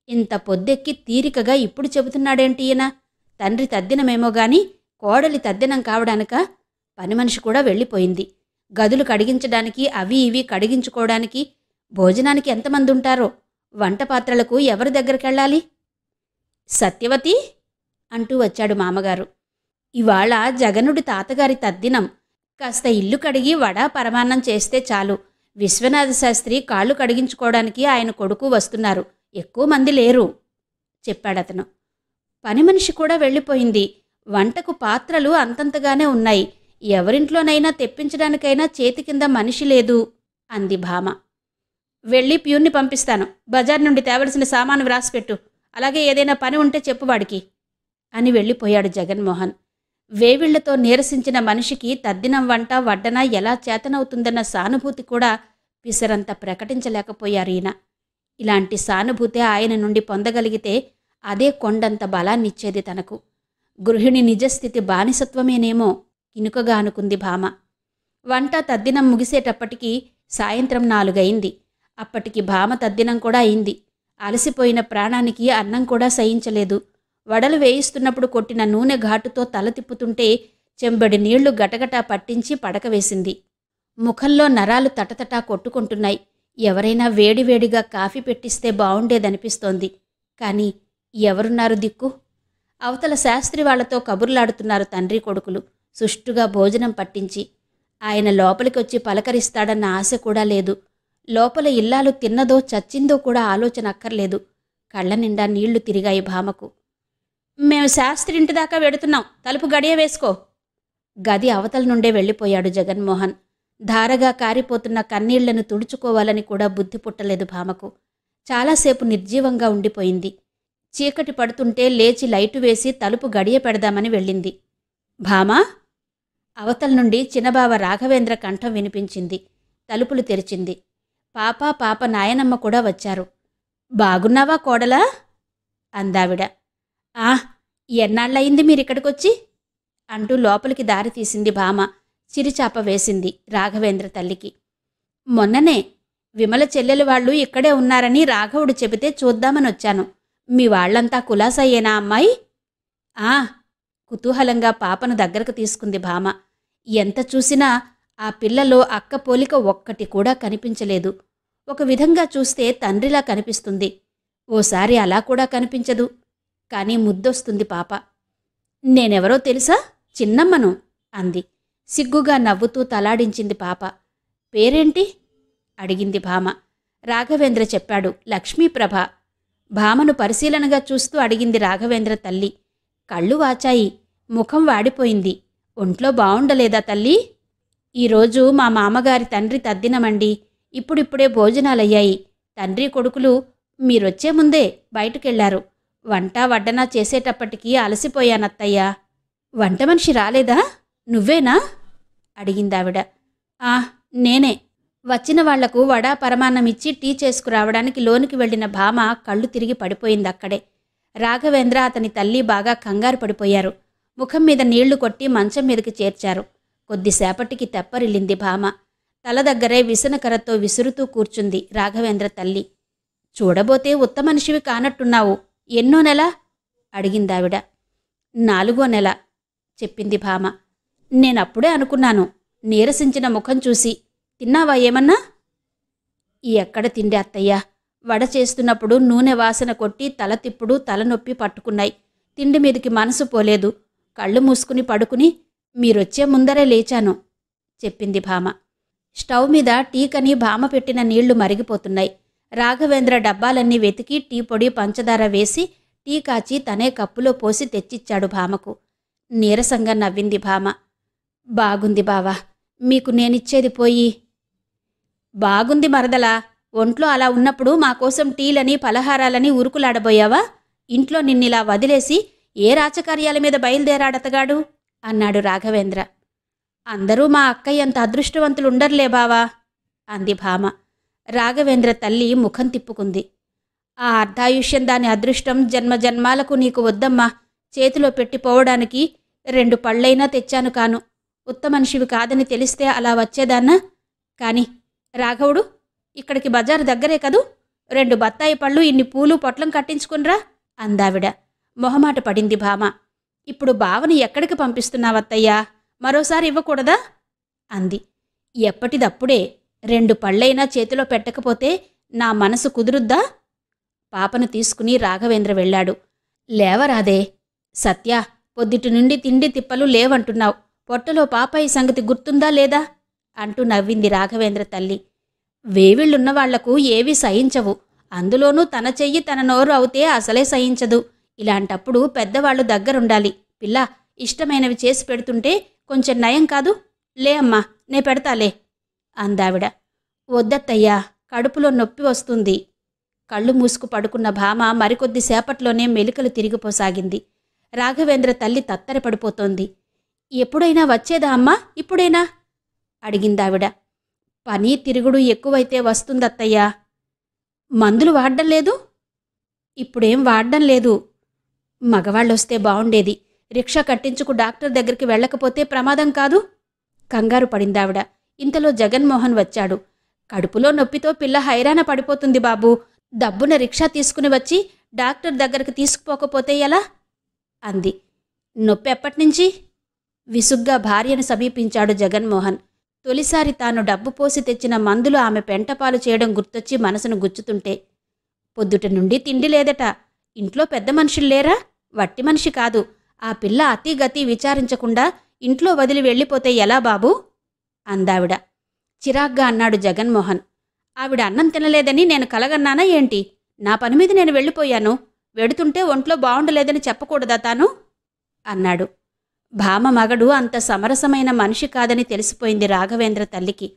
ఇంత పొద్దెక్కి తీరికగా ఇప్పుడు చెబుతున్నాడేంటి ఈయన? తండ్రి తద్దినమేమో గాని కోడలి తద్దినం కావడానిక? పని మనిషి కూడా వెళ్ళిపోయింది. గదులు కడిగించడానికి, అవి ఇవి కడిగించుకోవడానికి, భోజనానికి ఎంతమంది ఉంటారో? వంట పాత్రలకు ఎవరి దగ్గరికెళ్ళాలి? సత్యవతి అంటూ వచ్చాడు మామగారు. ఇవాళ జగనుడి తాతగారి తద్దినం. కాస్త ఇల్లు కడిగి వడా పరమాన్నం చేస్తే చాలు. విశ్వనాథ శాస్త్రి కాళ్ళు కడిగించుకోవడానికి ఆయన కొడుకు వస్తున్నారు. ఎక్కువ మంది లేరు చెప్పాడతను. పని మనిషి కూడా వెళ్ళిపోయింది. వంటకు పాత్రలు అంతంతగానే ఉన్నాయి. ఎవరింట్లోనైనా తెప్పించడానికైనా చేతి కింద మనిషి లేదు అంది భామ. వెళ్ళి ప్యూన్ని పంపిస్తాను. బజార్ నుండి తేవలసిన సామాను వ్రాసిపెట్టు. అలాగే ఏదైనా పని ఉంటే చెప్పువాడికి అని వెళ్ళిపోయాడు జగన్మోహన్. వేవిళ్లతో నీరసించిన మనిషికి తద్దినం వంట వడ్డన ఎలా చేతనవుతుందన్న సానుభూతి కూడా పిసరంత ప్రకటించలేకపోయారు ఈయన. ఇలాంటి సానుభూతే ఆయన నుండి పొందగలిగితే అదే కొండంత బలాన్నిచ్చేది తనకు. గృహిణి నిజస్థితి బానిసత్వమేనేమో కినుకగా అనుకుంది భామ. వంట తద్దినం ముగిసేటప్పటికీ సాయంత్రం 4 అయింది. అప్పటికి భామ తద్దినం కూడా అయింది. అలసిపోయిన ప్రాణానికి అన్నం కూడా సహించలేదు. వడలు వేయిస్తున్నప్పుడు కొట్టిన నూనె ఘాటుతో తల తిప్పుతుంటే చెంబడి నీళ్లు గటగటా పట్టించి పడక వేసింది. ముఖంలో నరాలు తటతటా కొట్టుకుంటున్నాయి. ఎవరైనా వేడివేడిగా కాఫీ పెట్టిస్తే బావుండేదనిపిస్తోంది. కానీ ఎవరున్నారు దిక్కు? అవతల శాస్త్రి వాళ్లతో కబుర్లాడుతున్నారు తండ్రి కొడుకులు సుష్టుగా భోజనం పట్టించి. ఆయన లోపలికొచ్చి పలకరిస్తాడన్న ఆశ కూడా లేదు. లోపల ఇల్లాలు తిన్నదో చచ్చిందో కూడా ఆలోచన అక్కర్లేదు. కళ్ళ నిండా నీళ్లు తిరిగాయి భామకు. మేము శాస్త్రి ఇంటి దాకా వెడుతున్నాం. తలుపు గడియ వేసుకో. గది అవతల నుండే వెళ్ళిపోయాడు జగన్మోహన్. ధారగా కారిపోతున్న కన్నీళ్లను తుడుచుకోవాలని కూడా బుద్ధి పుట్టలేదు భామకు. చాలాసేపు నిర్జీవంగా ఉండిపోయింది. చీకటి పడుతుంటే లేచి లైటు వేసి తలుపు గడియ పెడదామని వెళ్ళింది. భామా! అవతల నుండి చిన్నబావ రాఘవేంద్ర కంఠం వినిపించింది. తలుపులు తెరిచింది. పాప నాయనమ్మ కూడా వచ్చారు. బాగున్నావా కోడలా? అందావిడ. ఆ, ఎన్నాళ్ళయింది మీరిక్కడికొచ్చి? అంటూ లోపలికి దారి తీసింది భామ. చిరిచాప వేసింది రాఘవేంద్ర తల్లికి. మొన్ననే విమల చెల్లెలు వాళ్ళు ఇక్కడే ఉన్నారని రాఘవుడు చెబితే చూద్దామనొచ్చాను. మీ వాళ్లంతా కులాసయ్యేనా అమ్మాయి? ఆ, కుతూహలంగా పాపను దగ్గరకు తీసుకుంది భామ. ఎంత చూసినా ఆ పిల్లలో అక్క పోలిక ఒక్కటి కూడా కనిపించలేదు. ఒక విధంగా చూస్తే తండ్రిలా కనిపిస్తుంది. ఓసారి అలా కూడా కనిపించదు. కానీ ముద్దొస్తుంది పాప. నేనెవరో తెలుసా? చిన్నమ్మను అంది. సిగ్గుగా నవ్వుతూ తలాడించింది పాప. పేరేంటి? అడిగింది భామ. రాఘవేంద్ర చెప్పాడు. లక్ష్మీప్రభ. భామను పరిశీలనగా చూస్తూ అడిగింది రాఘవేంద్ర తల్లి. కళ్ళు వాచాయి. ముఖం వాడిపోయింది. ఒంట్లో బావుండలేదా తల్లి? ఈరోజు మా మామగారి తండ్రి తద్దినమండి. ఇప్పుడిప్పుడే భోజనాలయ్యాయి. తండ్రి కొడుకులు మీరొచ్చే ముందే బయటకెళ్లారు. వంట వడ్డనా చేసేటప్పటికీ అలసిపోయానత్తయ్యా. వంట మనిషి రాలేదా? నువ్వేనా? అడిగిందావిడ. ఆ, నేనే. వచ్చిన వాళ్లకు వడా పరమాన్నమిచ్చి టీ చేసుకురావడానికి లోనికి వెళ్లిన భామ కళ్ళు తిరిగి పడిపోయిందక్కడే. రాఘవేంద్ర అతని తల్లి బాగా కంగారు పడిపోయారు. ముఖం మీద నీళ్లు కొట్టి మంచం మీదకి చేర్చారు. కొద్దిసేపటికి తెప్పరిల్లింది భామ. తల దగ్గరే విసనకరతో విసురుతూ కూర్చుంది రాఘవేంద్ర తల్లి. చూడబోతే ఉత్త మనిషివి కానట్టున్నావు. ఎన్నో నెల? అడిగిందావిడ. 4వ నెల చెప్పింది భామ. నేనప్పుడే అనుకున్నాను నీరసించిన ముఖం చూసి. తిన్నావా ఏమన్నా? ఎక్కడ తిండి అత్తయ్యా. వడ చేస్తున్నప్పుడు నూనె వాసన కొట్టి తల తిప్పుడు తలనొప్పి పట్టుకున్నాయి. తిండి మీదికి మనసు పోలేదు. కళ్ళు మూసుకుని పడుకుని మీరొచ్చే ముందరే లేచాను చెప్పింది భామ. స్టవ్ మీద టీకని భామ పెట్టిన నీళ్లు మరిగిపోతున్నాయి. రాఘవేంద్ర డబ్బాలన్నీ వెతికి టీ పొడి పంచదార వేసి టీ కాచి తనే కప్పులో పోసి తెచ్చిచ్చాడు భామకు. నీరసంగా నవ్వింది భామ. బాగుంది బావా, మీకు నేనిచ్చేది పోయి. బాగుంది మరదలా. ఒంట్లో అలా ఉన్నప్పుడు మాకోసం టీలని పలహారాలని ఉరుకులాడబోయావా? ఇంట్లో నిన్నిలా వదిలేసి ఏ రాచకార్యాల మీద బయలుదేరాడతగాడు అన్నాడు రాఘవేంద్ర. అందరూ మా అక్కయ్యంత అదృష్టవంతులుండర్లే బావా అంది భామ. రాఘవేంద్ర తల్లి ముఖం తిప్పుకుంది. ఆ అర్ధాయుష్యం దాని అదృష్టం జన్మజన్మాలకు నీకు వద్దమ్మా. చేతిలో పెట్టిపోవడానికి 2 పళ్ళైనా తెచ్చాను కాను. ఉత్తమనిషివి కాదని తెలిస్తే అలా వచ్చేదాన్నా? కాని రాఘవుడు, ఇక్కడికి బజారు దగ్గరే కదూ. 2 బత్తాయి పళ్ళు, ఇన్ని పూలు పొట్లం కట్టించుకున్రా అందావిడ. మొహమాట పడింది భామ. ఇప్పుడు బావని ఎక్కడికి పంపిస్తున్నావత్తయ్యా? మరోసారి ఇవ్వకూడదా అంది. ఎప్పటిదప్పుడే 2 పళ్ళైనా చేతిలో పెట్టకపోతే నా మనసు కుదురుద్దా? పాపను తీసుకుని రాఘవేంద్ర వెళ్ళాడు. లేవరాదే సత్య, పొద్దుటి నుండి తిండి తిప్పలు లేవంటున్నావు. పొట్టలో పాపాయి సంగతి గుర్తుందా లేదా అంటూ నవ్వింది రాఘవేంద్ర తల్లి. వేవిళ్ళున్నవాళ్లకు ఏవీ సహించవు. అందులోనూ తన చెయ్యి తన నోరు అవుతే అసలే సహించదు. ఇలాంటప్పుడు పెద్దవాళ్లు దగ్గరుండాలి. పిల్ల, ఇష్టమైనవి చేసి పెడుతుంటే కొంచెం నయం కాదు? లే అమ్మా, నే పెడతాలే అందావిడ. వద్దత్తయ్యా, కడుపులో నొప్పి వస్తుంది. కళ్ళు మూసుకు పడుకున్న భామ మరికొద్దిసేపట్లోనే మెలికలు తిరిగిపోసాగింది. రాఘవేంద్ర తల్లి తత్తరపడిపోతోంది. ఎప్పుడైనా వచ్చేదా అమ్మా? ఇప్పుడైనా అడిగిందావిడ. పని తిరుగుడు ఎక్కువైతే వస్తుందత్తయ్యా. మందులు వాడ్డం లేదు? ఇప్పుడేం వాడ్డం లేదు. మగవాళ్ళొస్తే బావుండేది. రిక్షా కట్టించుకు డాక్టర్ దగ్గరికి వెళ్ళకపోతే ప్రమాదం కాదు? కంగారు పడిందావిడ. ఇంతలో జగన్మోహన్ వచ్చాడు. కడుపులో నొప్పితో పిల్ల హైరాణ పడిపోతుంది బాబూ. దబ్బున రిక్షా తీసుకుని వచ్చి డాక్టర్ దగ్గరికి తీసుకుపోకపోతే ఎలా అంది. నొప్పి ఎప్పటినుంచి? విసుగ్గా భార్యను సమీపించాడు జగన్మోహన్. తొలిసారి తాను డబ్బు పోసి తెచ్చిన మందులు ఆమె పెంటపాలు చేయడం గుర్తొచ్చి మనసును గుచ్చుతుంటే. పొద్దుట నుండి తిండి లేదట. ఇంట్లో పెద్ద మనుషుల్లేరా? వట్టి మనిషి కాదు. ఆ పిల్ల అతిగతి విచారించకుండా ఇంట్లో వదిలి వెళ్ళిపోతే ఎలా బాబూ అందావిడ. చిరాగ్గా అన్నాడు జగన్మోహన్. ఆవిడ అన్నం తినలేదని నేను కలగన్నానా ఏంటి? నా పని మీద నేను వెళ్ళిపోయాను. వెడుతుంటే ఒంట్లో బావుండలేదని చెప్పకూడదా తాను అన్నాడు. భామ మగడు అంత సమరసమైన మనిషి కాదని తెలిసిపోయింది రాఘవేంద్ర తల్లికి.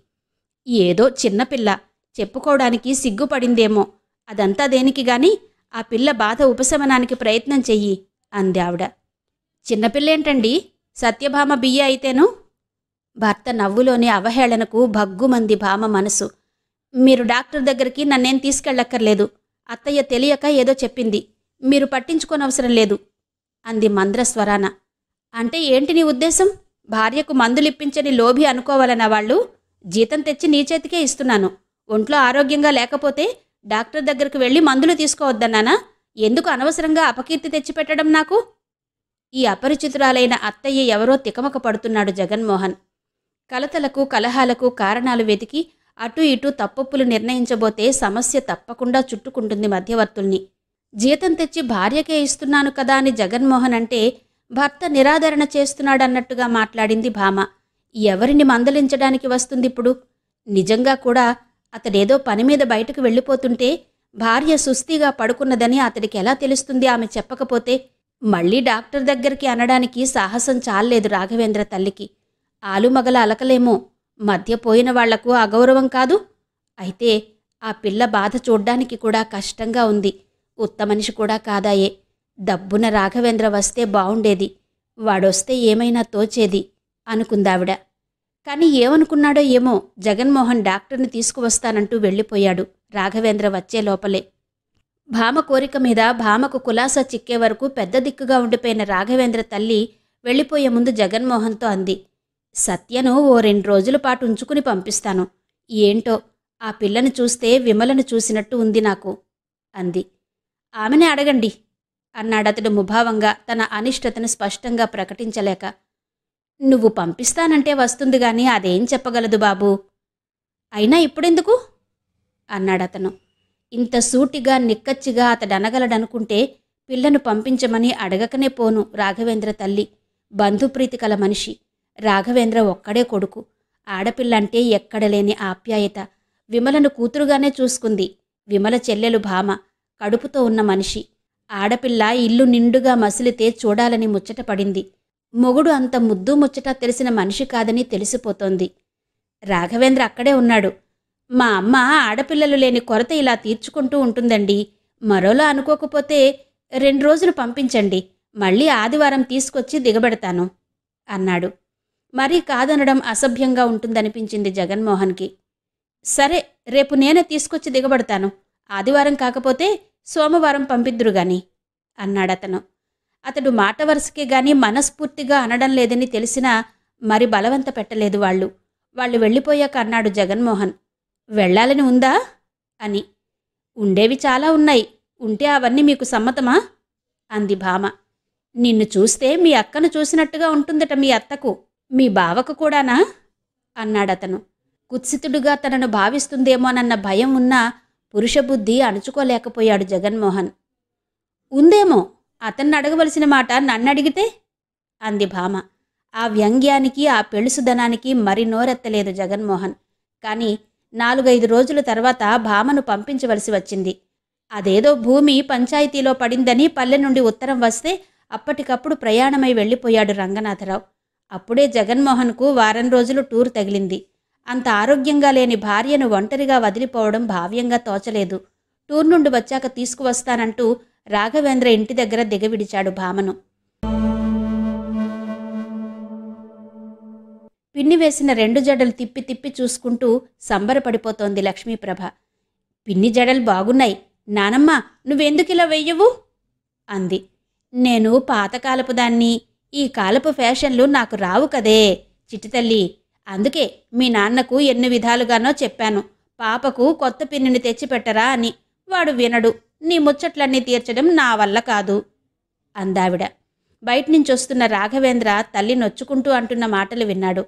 ఏదో చిన్నపిల్ల, చెప్పుకోవడానికి సిగ్గుపడిందేమో. అదంతా దేనికి గాని ఆ పిల్ల బాధ ఉపశమనానికి ప్రయత్నం చెయ్యి అంది ఆవిడ. చిన్నపిల్లేంటండి, సత్యభామ బియ్య అయితేను? భర్త నవ్వులోని అవహేళనకు భగ్గుమంది భామ మనసు. మీరు డాక్టర్ దగ్గరికి నన్నేం తీసుకెళ్ళక్కర్లేదు. అత్తయ్య తెలియక ఏదో చెప్పింది, మీరు పట్టించుకోనవసరం లేదు అంది మంద్రస్వరాన. అంటే ఏంటి నీ ఉద్దేశం? భార్యకు మందులిప్పించని లోభి అనుకోవాలనా వాళ్ళు? జీతం తెచ్చి నీ చేతికే ఇస్తున్నాను. ఒంట్లో ఆరోగ్యంగా లేకపోతే డాక్టర్ దగ్గరకు వెళ్ళి మందులు తీసుకోవద్దన్నానా? ఎందుకు అనవసరంగా అపకీర్తి తెచ్చిపెట్టడం నాకు? ఈ అపరిచితురాలైన అత్తయ్య ఎవరో తికమక పడుతున్నాడు జగన్మోహన్. కలతలకు కలహాలకు కారణాలు వెతికి అటూ ఇటూ తప్పొప్పులు నిర్ణయించబోతే సమస్య తప్పకుండా చుట్టుకుంటుంది మధ్యవర్తుల్ని. జీతం తెచ్చి భార్యకే ఇస్తున్నాను కదా అని జగన్మోహన్ అంటే భర్త నిరాదరణ చేస్తున్నాడన్నట్టుగా మాట్లాడింది భామ. ఎవరిని మందలించడానికి వస్తుందిప్పుడు? నిజంగా కూడా అతడేదో పనిమీద బయటకు వెళ్ళిపోతుంటే భార్య సుస్థిగా పడుకున్నదని అతడికి ఎలా తెలుస్తుంది ఆమె చెప్పకపోతే? మళ్లీ డాక్టర్ దగ్గరికి అనడానికి సాహసం చాల్లేదు రాఘవేంద్ర తల్లికి. ఆలుమగల అలకలేమో, మధ్య పోయిన వాళ్లకు అగౌరవం కాదు. అయితే ఆ పిల్ల బాధ చూడ్డానికి కూడా కష్టంగా ఉంది. ఉత్తమనిషి కూడా కాదాయే. దబ్బున రాఘవేంద్ర వస్తే బావుండేది, వాడొస్తే ఏమైనా తోచేది అనుకుందావిడ. కాని ఏమనుకున్నాడో ఏమో, జగన్మోహన్ డాక్టర్ని తీసుకువస్తానంటూ వెళ్ళిపోయాడు రాఘవేంద్ర వచ్చే లోపలే. భామ కోరిక మీద భామకు కులాసా చిక్కే వరకు పెద్ద దిక్కుగా ఉండిపోయిన రాఘవేంద్ర తల్లి వెళ్ళిపోయే ముందు జగన్మోహన్తో అంది, సత్యను ఓ 2 రోజుల పాటు ఉంచుకుని పంపిస్తాను. ఏంటో ఆ పిల్లను చూస్తే విమలను చూసినట్టు ఉంది నాకు అంది. ఆమెనే అడగండి అన్నాడతడు ముభావంగా, తన అనిష్టతను స్పష్టంగా ప్రకటించలేక. నువ్వు పంపిస్తానంటే వస్తుంది గాని అదేం చెప్పగలదు బాబూ. అయినా ఇప్పుడెందుకు అన్నాడతను. ఇంత సూటిగా నిక్కచ్చిగా అతడనగలడనుకుంటే పిల్లను పంపించమని అడగకనే పోను రాఘవేంద్ర తల్లి. బంధుప్రీతి కల మనిషి. రాఘవేంద్ర ఒక్కడే కొడుకు. ఆడపిల్లంటే ఎక్కడలేని ఆప్యాయత. విమలను కూతురుగానే చూసుకుంది. విమల చెల్లెలు భామ కడుపుతో ఉన్న మనిషి. ఆడపిల్ల ఇల్లు నిండుగా మసిలితే చూడాలని ముచ్చటపడింది. మొగుడు అంత ముద్దు ముచ్చట తెలిసిన మనిషి కాదని తెలిసిపోతోంది. రాఘవేంద్ర అక్కడే ఉన్నాడు. మా అమ్మ ఆడపిల్లలు లేని కొరత ఇలా తీర్చుకుంటూ ఉంటుందండి. మరోలా అనుకోకపోతే 2 రోజులు పంపించండి, మళ్ళీ ఆదివారం తీసుకొచ్చి దిగబెడతాను అన్నాడు. మరీ కాదనడం అసభ్యంగా ఉంటుందనిపించింది జగన్మోహన్కి. సరే, రేపు నేనే తీసుకొచ్చి దిగబడతాను. ఆదివారం కాకపోతే సోమవారం పంపిద్దురుగాని అన్నాడతను. అతడు మాట వరుసకే గాని మనస్ఫూర్తిగా అనడం లేదని తెలిసినా మరి బలవంత పెట్టలేదు వాళ్ళు. వెళ్ళిపోయాక అన్నాడు జగన్మోహన్, వెళ్ళాలని ఉందా అని. ఉండేవి చాలా ఉన్నాయి, ఉంటే అవన్నీ మీకు సమ్మతమా అంది భామ. నిన్ను చూస్తే మీ అక్కను చూసినట్టుగా ఉంటుందట మీ అత్తకు, మీ బావకు కూడానా అన్నాడతను. కుత్సితుడుగా తనను భావిస్తుందేమోనన్న భయం ఉన్నా పురుషబుద్ధి అణుచుకోలేకపోయాడు జగన్మోహన్. ఉందేమో, అతన్ని అడగవలసిన మాట నన్నడిగితే అంది భామ. ఆ వ్యంగ్యానికి ఆ పెళుసుదనానికి మరి నోరెత్తలేదు జగన్మోహన్. కాని 4-5 రోజుల తర్వాత భామను పంపించవలసి వచ్చింది. అదేదో భూమి పంచాయతీలో పడిందని పల్లె నుండి ఉత్తరం వస్తే అప్పటికప్పుడు ప్రయాణమై వెళ్ళిపోయాడు రంగనాథరావు. అప్పుడే జగన్మోహన్కు 1 వారం రోజులు టూర్ తగిలింది. అంత ఆరోగ్యంగా లేని భార్యను ఒంటరిగా వదిలిపోవడం భావ్యంగా తోచలేదు. టూర్ నుండి వచ్చాక తీసుకువస్తానంటూ రాఘవేంద్ర ఇంటి దగ్గర దిగవిడిచాడు భామను. పిన్ని వేసిన 2 జడలు తిప్పి తిప్పి చూసుకుంటూ సంబరపడిపోతోంది లక్ష్మీప్రభ. పిన్ని జడలు బాగున్నాయి, నానమ్మ నువ్వెందుకిలా వెయ్యవు అంది. నేను పాతకాలపు దాన్ని, ఈ కాలపు ఫ్యాషన్లు నాకు రావు కదే చిట్టితల్లి. అందుకే మీ నాన్నకు ఎన్ని విధాలుగానో చెప్పాను, పాపకు కొత్త పిన్నిని తెచ్చిపెట్టరా అని. వాడు వినడు. నీ ముచ్చట్లన్నీ తీర్చడం నా వల్ల కాదు అందావిడ. బయటనుంచొస్తున్న రాఘవేంద్ర తల్లి నొచ్చుకుంటూ అంటున్న మాటలు విన్నాడు.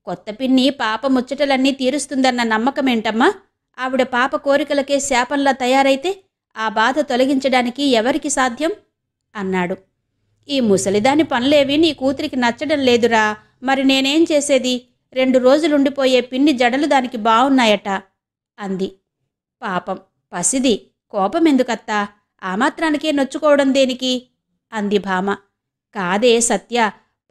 కొత్త పిన్ని పాప ముచ్చటలన్నీ తీరుస్తుందన్న నమ్మకమేంటమ్మా? ఆవిడ పాప కోరికలకే శాపంలా తయారైతే ఆ బాధ తొలగించడానికి ఎవరికి సాధ్యం అన్నాడు. ఈ ముసలిదాని పనులేవి నీ కూతురికి నచ్చడం లేదురా, మరి నేనేం చేసేది? 2 రోజులుండిపోయే పిన్ని జడలు దానికి బావున్నాయట అంది. పాపం పసిది, కోపమెందుకత్తా? ఆ మాత్రానికే నొచ్చుకోవడం దేనికి అంది భామ. కాదే సత్య,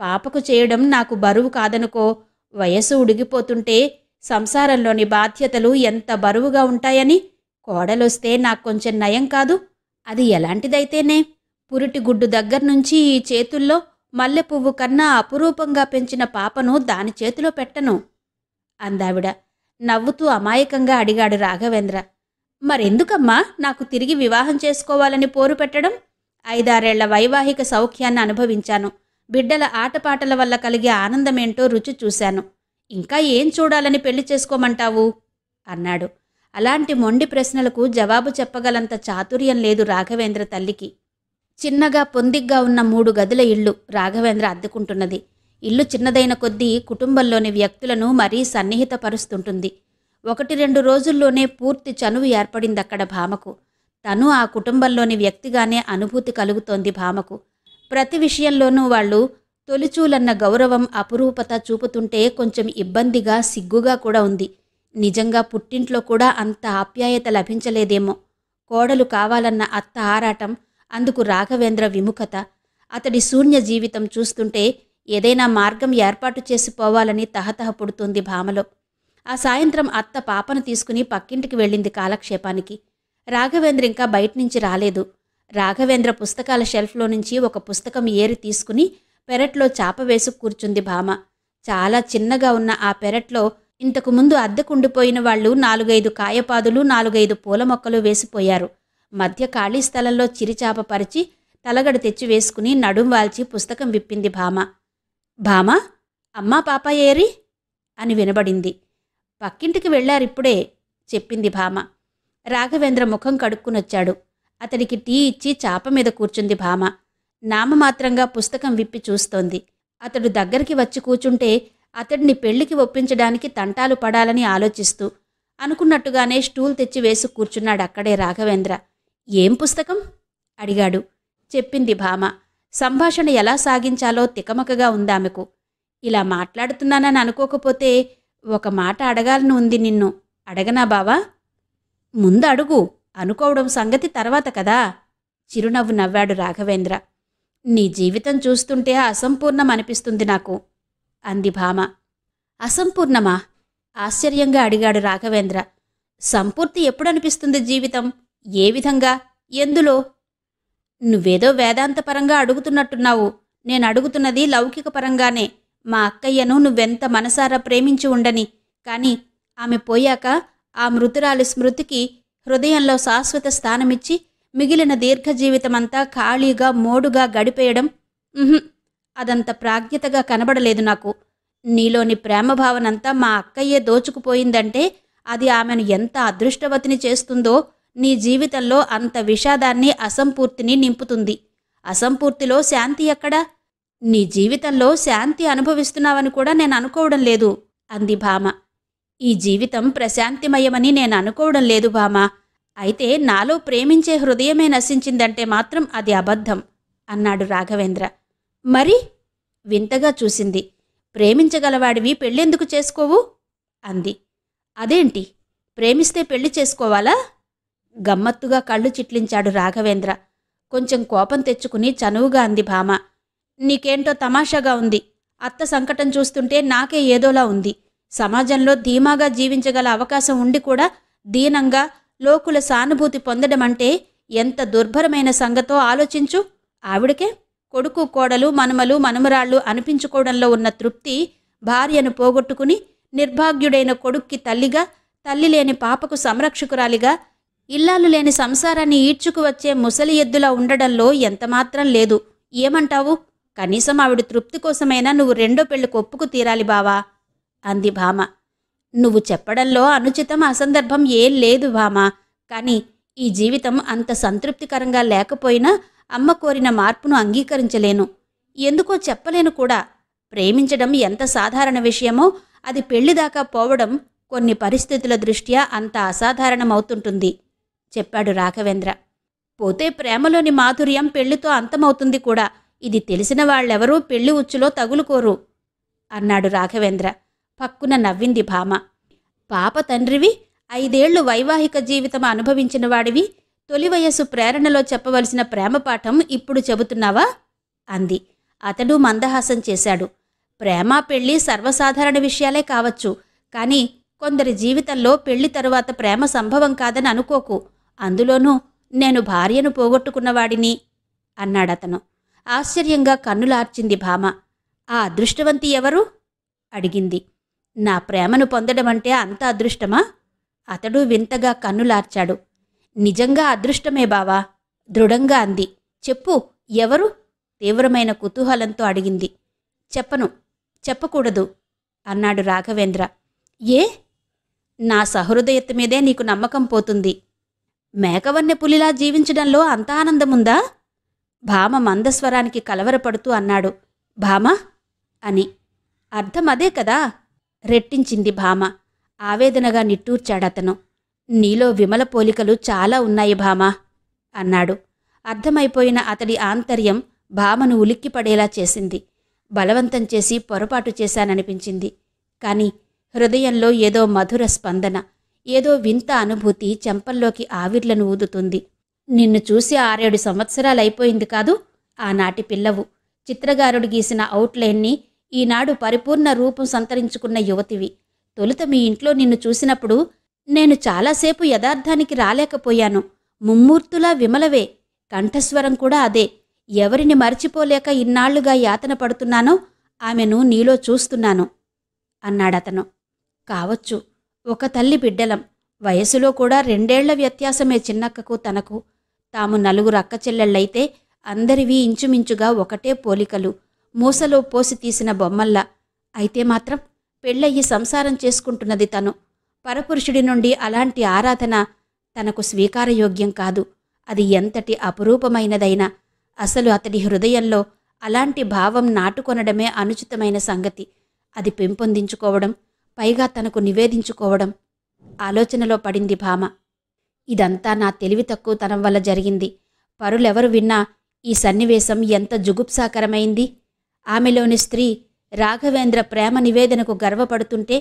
పాపకు చేయడం నాకు బరువు కాదనుకో. వయసు ఉడిగిపోతుంటే సంసారంలోని బాధ్యతలు ఎంత బరువుగా ఉంటాయని. కోడలొస్తే నాకు కొంచెం నయం కాదు. అది ఎలాంటిదైతేనే, పురిటి గుడ్డు దగ్గర్నుంచి ఈ చేతుల్లో మల్లెపువ్వు కన్నా అపురూపంగా పెంచిన పాపను దాని చేతిలో పెట్టను అందావిడ. నవ్వుతూ అమాయకంగా అడిగాడు రాఘవేంద్ర. మరెందుకమ్మా నాకు తిరిగి వివాహం చేసుకోవాలని పోరు పెట్టడం? 5-6 ఏళ్ల వైవాహిక సౌఖ్యాన్ని అనుభవించాను. బిడ్డల ఆటపాటల వల్ల కలిగే ఆనందమేంటో రుచి చూశాను. ఇంకా ఏం చూడాలని పెళ్లి చేసుకోమంటావు అన్నాడు. అలాంటి మొండి ప్రశ్నలకు జవాబు చెప్పగలంత చాతుర్యం లేదు రాఘవేంద్ర తల్లికి. చిన్నగా పొందిగ్గా ఉన్న 3 గదుల ఇల్లు రాఘవేంద్ర అద్దెకుంటున్నది. ఇల్లు చిన్నదైన కొద్దీ కుటుంబంలోని వ్యక్తులను మరీ సన్నిహితపరుస్తుంటుంది. 1-2 రోజుల్లోనే పూర్తి చనువు ఏర్పడిందక్కడ భామకు. తను ఆ కుటుంబంలోని వ్యక్తిగానే అనుభూతి కలుగుతోంది భామకు. ప్రతి విషయంలోనూ వాళ్ళు తొలిచూలన్న గౌరవం అపురూపత చూపుతుంటే కొంచెం ఇబ్బందిగా సిగ్గుగా కూడా ఉంది. నిజంగా పుట్టింట్లో కూడా అంత ఆప్యాయత లభించలేదేమో. కోడలు కావాలన్న అత్త ఆరాటం, అందుకు రాఘవేంద్ర విముఖత, అతడి శూన్య జీవితం చూస్తుంటే ఏదైనా మార్గం ఏర్పాటు చేసిపోవాలని తహతహ పుడుతుంది భామలో. ఆ సాయంత్రం అత్త పాపను తీసుకుని పక్కింటికి వెళ్ళింది కాలక్షేపానికి. రాఘవేంద్ర ఇంకా బయటనుంచి రాలేదు. రాఘవేంద్ర పుస్తకాల షెల్ఫ్లో నుంచి ఒక పుస్తకం ఏరి తీసుకుని పెరట్లో చాప వేసు కూర్చుంది భామ. చాలా చిన్నగా ఉన్న ఆ పెరట్లో ఇంతకుముందు అద్దెకుండిపోయిన వాళ్ళు 4-5 కాయపాదులు, 4-5 పూల మొక్కలు వేసిపోయారు. మధ్య ఖాళీ స్థలంలో చిరిచాప పరిచి తలగడ తెచ్చి వేసుకుని నడుం వాల్చి పుస్తకం విప్పింది భామ. భామా, అమ్మా పాప ఏరి అని వినబడింది. పక్కింటికి వెళ్లారిప్పుడే చెప్పింది భామ. రాఘవేంద్ర ముఖం కడుక్కునొచ్చాడు. అతడికి టీ ఇచ్చి చాప మీద కూర్చుంది భామ. నామమాత్రంగా పుస్తకం విప్పి చూస్తోంది. అతడు దగ్గరికి వచ్చి కూచుంటే అతడిని పెళ్లికి ఒప్పించడానికి తంటాలు పడాలని ఆలోచిస్తూ అనుకున్నట్టుగానే స్టూల్ తెచ్చి వేసి కూర్చున్నాడక్కడే రాఘవేంద్ర. ఏం పుస్తకం అడిగాడు. చెప్పింది భామ. సంభాషణ ఎలా సాగించాలో తికమకగా ఉందామెకు. ఇలా మాట్లాడుతున్నానని అనుకోకపోతే ఒక మాట అడగాలని ఉంది నిన్ను. అడగనా బావా? ముందు అడుగు, అనుకోవడం సంగతి తర్వాత కదా. చిరునవ్వు నవ్వాడు రాఘవేంద్ర. నీ జీవితం చూస్తుంటే అసంపూర్ణం అనిపిస్తుంది నాకు అంది భామ. అసంపూర్ణమా? ఆశ్చర్యంగా అడిగాడు రాఘవేంద్ర. సంపూర్తి ఎప్పుడనిపిస్తుంది జీవితం? ఏ విధంగా? ఎందులో? నువ్వేదో వేదాంతపరంగా అడుగుతున్నట్టున్నావు. నేను అడుగుతున్నది లౌకిక పరంగానే. మా అక్కయ్యను నువ్వెంత మనసారా ప్రేమించి ఉండని, కాని ఆమె పోయాక ఆ మృతురాలి స్మృతికి హృదయంలో శాశ్వత స్థానమిచ్చి మిగిలిన దీర్ఘజీవితమంతా ఖాళీగా మోడుగా గడిపేయడం అదంత ప్రాజ్ఞతగా కనబడలేదు నాకు. నీలోని ప్రేమభావనంతా మా అక్కయ్యే దోచుకుపోయిందంటే అది ఆమెను ఎంత అదృష్టవతిని చేస్తుందో, నీ జీవితంలో అంత విషాదాన్ని, అసంపూర్తిని నింపుతుంది. అసంపూర్తిలో శాంతి ఎక్కడా? నీ జీవితంలో శాంతి అనుభవిస్తున్నావని కూడా నేను అనుకోవడం లేదు అంది భామ. ఈ జీవితం ప్రశాంతిమయమని నేను అనుకోవడం లేదు భామ. అయితే నాలో ప్రేమించే హృదయమే నశించిందంటే మాత్రం అది అబద్ధం అన్నాడు రాఘవేంద్ర. మరి? వింతగా చూసింది. ప్రేమించగలవాడివి పెళ్ళెందుకు చేసుకోవు అంది. అదేంటి, ప్రేమిస్తే పెళ్లి చేసుకోవాలా? గమ్మత్తుగా కళ్ళు చిట్లించాడు రాఘవేంద్ర. కొంచెం కోపం తెచ్చుకుని చనువుగా అంది భామ. నీకేంటో తమాషాగా ఉంది. అత్త సంకటం చూస్తుంటే నాకే ఏదోలా ఉంది. సమాజంలో ధీమాగా జీవించగల అవకాశం ఉండి కూడా దీనంగా లోకుల సానుభూతి పొందడమంటే ఎంత దుర్భరమైన సంగతో ఆలోచించు. ఆవిడకే కొడుకు, కోడలు, మనుమలు, మనుమరాళ్ళు అనిపించుకోవడంలో ఉన్న తృప్తి భార్యను పోగొట్టుకుని నిర్భాగ్యుడైన కొడుక్కి తల్లిగా, తల్లి లేని పాపకు సంరక్షకురాలిగా, ఇల్లాలు లేని సంసారాన్ని ఈడ్చుకువచ్చే ముసలి ఎద్దులా ఉండడంలో ఎంతమాత్రం లేదు. ఏమంటావు? కనీసం ఆవిడ తృప్తి కోసమైనా నువ్వు 2వ పెళ్లికి ఒప్పుకు తీరాలి బావా అంది భామ. నువ్వు చెప్పడంలో అనుచితం, అసందర్భం ఏం లేదు భామా. కానీ ఈ జీవితం అంత సంతృప్తికరంగా లేకపోయినా అమ్మ కోరిన మార్పును అంగీకరించలేను. ఎందుకో చెప్పలేను కూడా. ప్రేమించడం ఎంత సాధారణ విషయమో అది పెళ్లిదాకా పోవడం కొన్ని పరిస్థితుల దృష్ట్యా అంత అసాధారణమవుతుంటుంది చెప్పాడు రాఘవేంద్ర. పోతే ప్రేమలోని మాధుర్యం పెళ్లితో అంతమవుతుంది కూడా. ఇది తెలిసిన వాళ్ళెవరూ పెళ్లి ఉచ్చులో తగులుకోరు అన్నాడు రాఘవేంద్ర. పక్కున నవ్వింది భామ. పాప తండ్రివి, 5 ఏళ్లు వైవాహిక జీవితం అనుభవించిన వాడివి, తొలి వయస్సు ప్రేరణలో చెప్పవలసిన ప్రేమపాఠం ఇప్పుడు చెబుతున్నావా అంది. అతడు మందహాసం చేశాడు. ప్రేమ, పెళ్లి సర్వసాధారణ విషయాలే కావచ్చు. కానీ కొందరి జీవితంలో పెళ్లి తరువాత ప్రేమ సంభవం కాదని అనుకోకు. అందులోనూ నేను భార్యను పోగొట్టుకున్నవాడిని అన్నాడతను. ఆశ్చర్యంగా కన్నులార్చింది భామ. ఆ అదృష్టవంతి ఎవరు అడిగింది. నా ప్రేమను పొందడమంటే అంత అదృష్టమా? అతడు వింతగా కన్నులార్చాడు. నిజంగా అదృష్టమే బావా, దృఢంగా అంది. చెప్పు, ఎవరు? తీవ్రమైన కుతూహలంతో అడిగింది. చెప్పను, చెప్పకూడదు అన్నాడు రాఘవేంద్ర. ఏ? నా సహృదయత మీదే నీకు నమ్మకం పోతుంది. మేకవన్నె పులిలా జీవించడంలో అంత ఆనందముందా? భామ మందస్వరానికి కలవరపడుతూ అన్నాడు. భామ అని. అర్థం అదే కదా రెట్టించింది భామ. ఆవేదనగా నిట్టూర్చాడతను. నీలో విమల పోలికలు చాలా ఉన్నాయి భామా అన్నాడు. అర్థమైపోయిన అతడి ఆంతర్యం భామను ఉలిక్కిపడేలా చేసింది. బలవంతం చేసి పొరపాటు చేశాననిపించింది. కాని హృదయంలో ఏదో మధుర స్పందన, ఏదో వింత అనుభూతి చెంపల్లోకి ఆవిర్లను ఊదుతుంది. నిన్ను చూసి 6-7 సంవత్సరాలైపోయింది కాదు? ఆనాటి పిల్లవు. చిత్రగారుడు గీసిన అవుట్లైన్ని ఈనాడు పరిపూర్ణ రూపం సంతరించుకున్న యువతివి. తొలుత మీ ఇంట్లో నిన్ను చూసినప్పుడు నేను చాలాసేపు యథార్థానికి రాలేకపోయాను. ముమ్మూర్తులా విమలవే, కంఠస్వరం కూడా అదే. ఎవరిని మర్చిపోలేక ఇన్నాళ్లుగా యాతన పడుతున్నానో ఆమెను నీలో చూస్తున్నాను అన్నాడతను. కావచ్చు, ఒక తల్లి బిడ్డలం. వయసులో కూడా 2 ఏళ్ల వ్యత్యాసమే చిన్నక్కకు తనకు. తాము 4 అక్కచెల్లెళ్ళైతే అందరివి ఇంచుమించుగా ఒకటే పోలికలు, మూసలో పోసి తీసిన బొమ్మల్లా. అయితే మాత్రం పెళ్ళయ్యి సంసారం చేసుకుంటున్నది తను. పరపురుషుడి నుండి అలాంటి ఆరాధన తనకు స్వీకారయోగ్యం కాదు. అది ఎంతటి అపురూపమైనదైనా అసలు అతడి హృదయంలో అలాంటి భావం నాటుకొనడమే అనుచితమైన సంగతి. అది పెంపొందించుకోవడం, పైగా తనకు నివేదించుకోవడం. ఆలోచనలో పడింది భామ. ఇదంతా నా తెలివి తక్కువతనం వల్ల జరిగింది. పరులెవరు విన్నా ఈ సన్నివేశం ఎంత జుగుప్సాకరమైంది. ఆమెలోని స్త్రీ రాఘవేంద్ర ప్రేమ నివేదనకు గర్వపడుతుంటే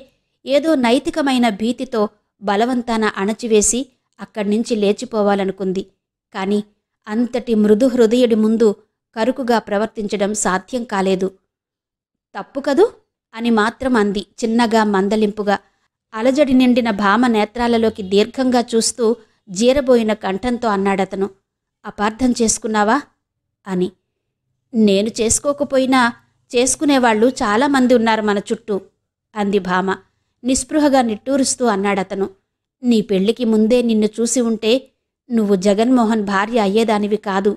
ఏదో నైతికమైన భీతితో బలవంతాన అణచివేసి అక్కడ్నుంచి లేచిపోవాలనుకుంది. కాని అంతటి మృదు హృదయుడి ముందు కరుకుగా ప్రవర్తించడం సాధ్యం కాలేదు. తప్పు కదూ అని మాత్రం అంది చిన్నగా, మందలింపుగా. అలజడి నిండిన భామ నేత్రాలలోకి దీర్ఘంగా చూస్తూ జీరబోయిన కంఠంతో అన్నాడతను. అపార్థం చేసుకున్నావా అని. నేను చేసుకోకపోయినా చేసుకునేవాళ్లు చాలామంది ఉన్నారు మన చుట్టూ అంది భామ. నిస్పృహగా నిట్టూరుస్తూ అన్నాడతను. నీ పెళ్లికి ముందే నిన్ను చూసి ఉంటే నువ్వు జగన్మోహన్ భార్య అయ్యేదానివి కాదు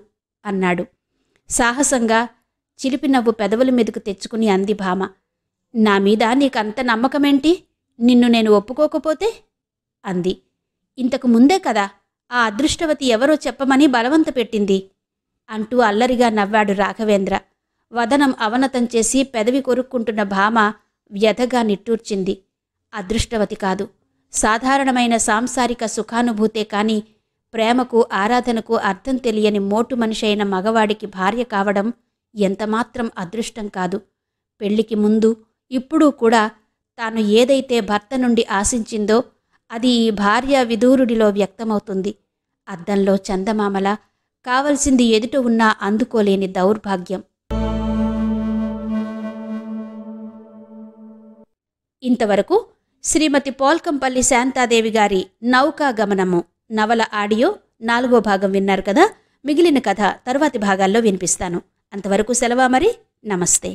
అన్నాడు. సాహసంగా చిలిపి నవ్వు పెదవుల మీదకు తెచ్చుకుని అంది భామ. నా మీద నీకంత నమ్మకమేంటి? నిన్ను నేను ఒప్పుకోకపోతే అంది. ఇంతకు ముందే కదా ఆ అదృష్టవతి ఎవరో చెప్పమని బలవంత పెట్టింది అంటూ అల్లరిగా నవ్వాడు రాఘవేంద్ర. వదనం అవనతం చేసి పెదవి కొరుక్కుంటున్న భామ వ్యధగా నిట్టూర్చింది. అదృష్టవతి కాదు, సాధారణమైన సాంసారిక సుఖానుభూతే కాని ప్రేమకు, ఆరాధనకు అర్థం తెలియని మోటు మనిషి అయిన మగవాడికి భార్య కావడం ఎంతమాత్రం అదృష్టం కాదు. పెళ్లికి ముందు, ఇప్పుడు కూడా తాను ఏదైతే భర్త నుండి ఆశించిందో అది ఈ భార్య విదూరుడిలో వ్యక్తమవుతుంది. అద్దంలో చందమామల కావలసింది ఎదుట ఉన్నా అందుకోలేని దౌర్భాగ్యం. ఇంతవరకు శ్రీమతి పోల్కంపల్లి శాంతాదేవి గారి నౌకా గమనము నవల ఆడియో 4వ భాగం విన్నారు కదా. మిగిలిన కథ తరువాతి భాగాల్లో వినిపిస్తాను. అంతవరకు సెలవా మరి. నమస్తే.